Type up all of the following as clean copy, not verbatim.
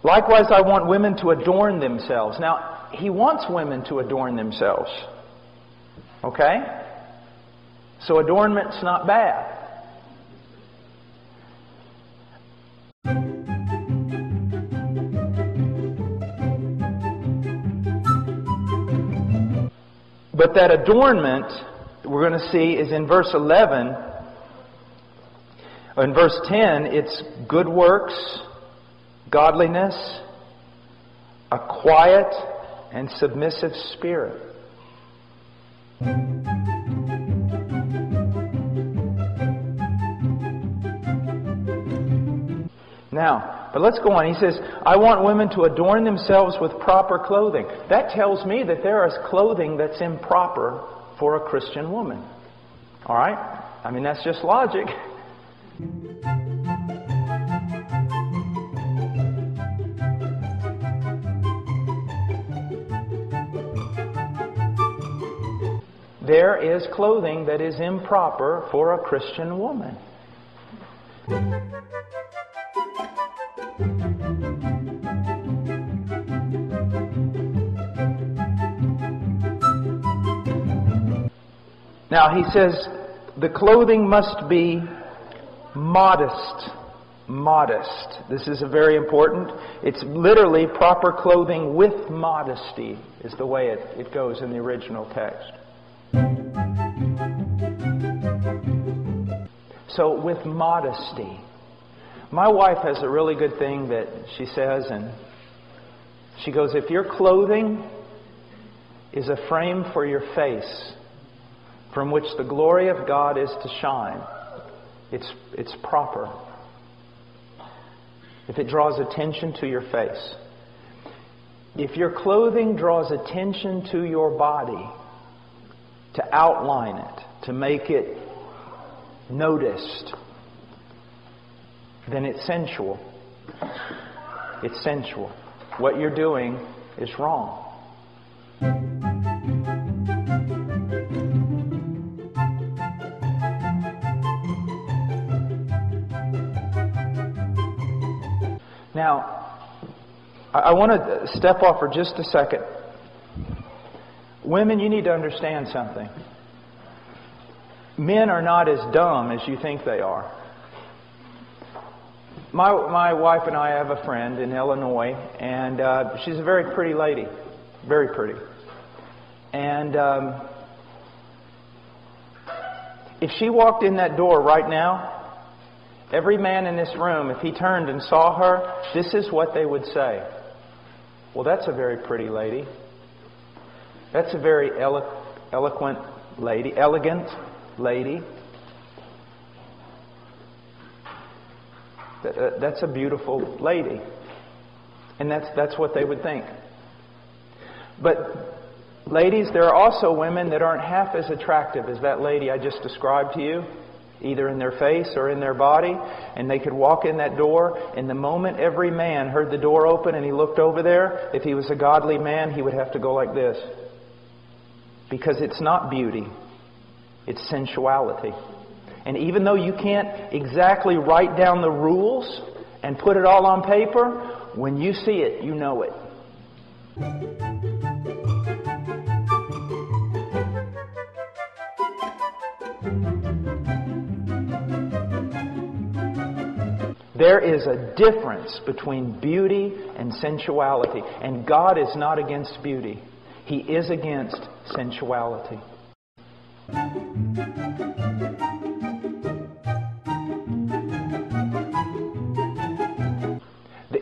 Likewise, I want women to adorn themselves. Now, he wants women to adorn themselves. Okay? So adornment's not bad. But that adornment, we're going to see, is in verse 11. In verse 10, it's good works, godliness, a quiet and submissive spirit. Now, but let's go on. He says, I want women to adorn themselves with proper clothing. That tells me that there is clothing that's improper for a Christian woman. All right? I mean, that's just logic. There is clothing that is improper for a Christian woman. Now he says the clothing must be modest. Modest. This is very important. It's literally proper clothing with modesty is the way it goes in the original text. So with modesty. My wife has a really good thing that she says, and she goes, if your clothing is a frame for your face from which the glory of God is to shine, it's proper. If it draws attention to your face. If your clothing draws attention to your body, to outline it, to make it noticed, then it's sensual. It's sensual. What you're doing is wrong. Now, I want to step off for just a second. Women, you need to understand something. Men are not as dumb as you think they are. My wife and I have a friend in Illinois, and she's a very pretty lady. Very pretty. And if she walked in that door right now, every man in this room, if he turned and saw her, this is what they would say. Well, that's a very pretty lady. That's a very eloquent lady, elegant lady. That's a beautiful lady. And that's what they would think. But ladies, there are also women that aren't half as attractive as that lady I just described to you, either in their face or in their body, and they could walk in that door, and the moment every man heard the door open and he looked over there, if he was a godly man, he would have to go like this. Because it's not beauty, it's sensuality. And even though you can't exactly write down the rules and put it all on paper, when you see it, you know it. There is a difference between beauty and sensuality. And God is not against beauty. He is against sensuality.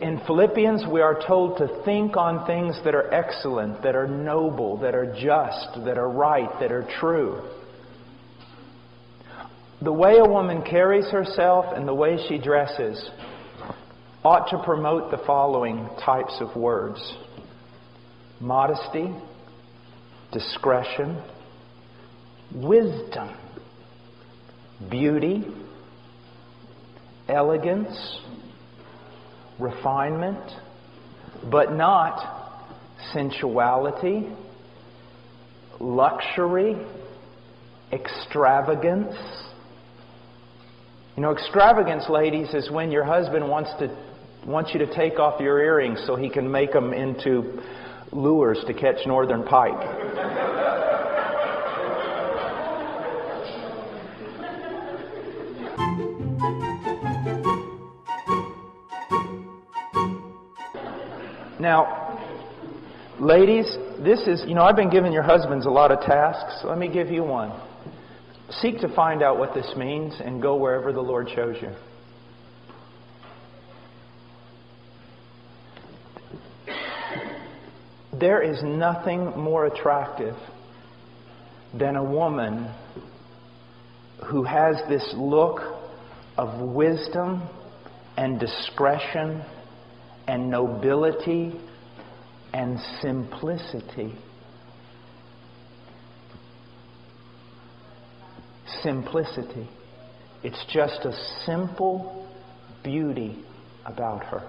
In Philippians, we are told to think on things that are excellent, that are noble, that are just, that are right, that are true. The way a woman carries herself and the way she dresses ought to promote the following types of words: modesty, discretion, wisdom, beauty, elegance, refinement, but not sensuality, luxury, extravagance. You know, extravagance, ladies, is when your husband wants to wants you to take off your earrings so he can make them into lures to catch northern pike. Now, ladies, this is, I've been giving your husbands a lot of tasks. Let me give you one. Seek to find out what this means and go wherever the Lord shows you. There is nothing more attractive than a woman who has this look of wisdom and discretion and nobility and simplicity. Simplicity. It's just a simple beauty about her.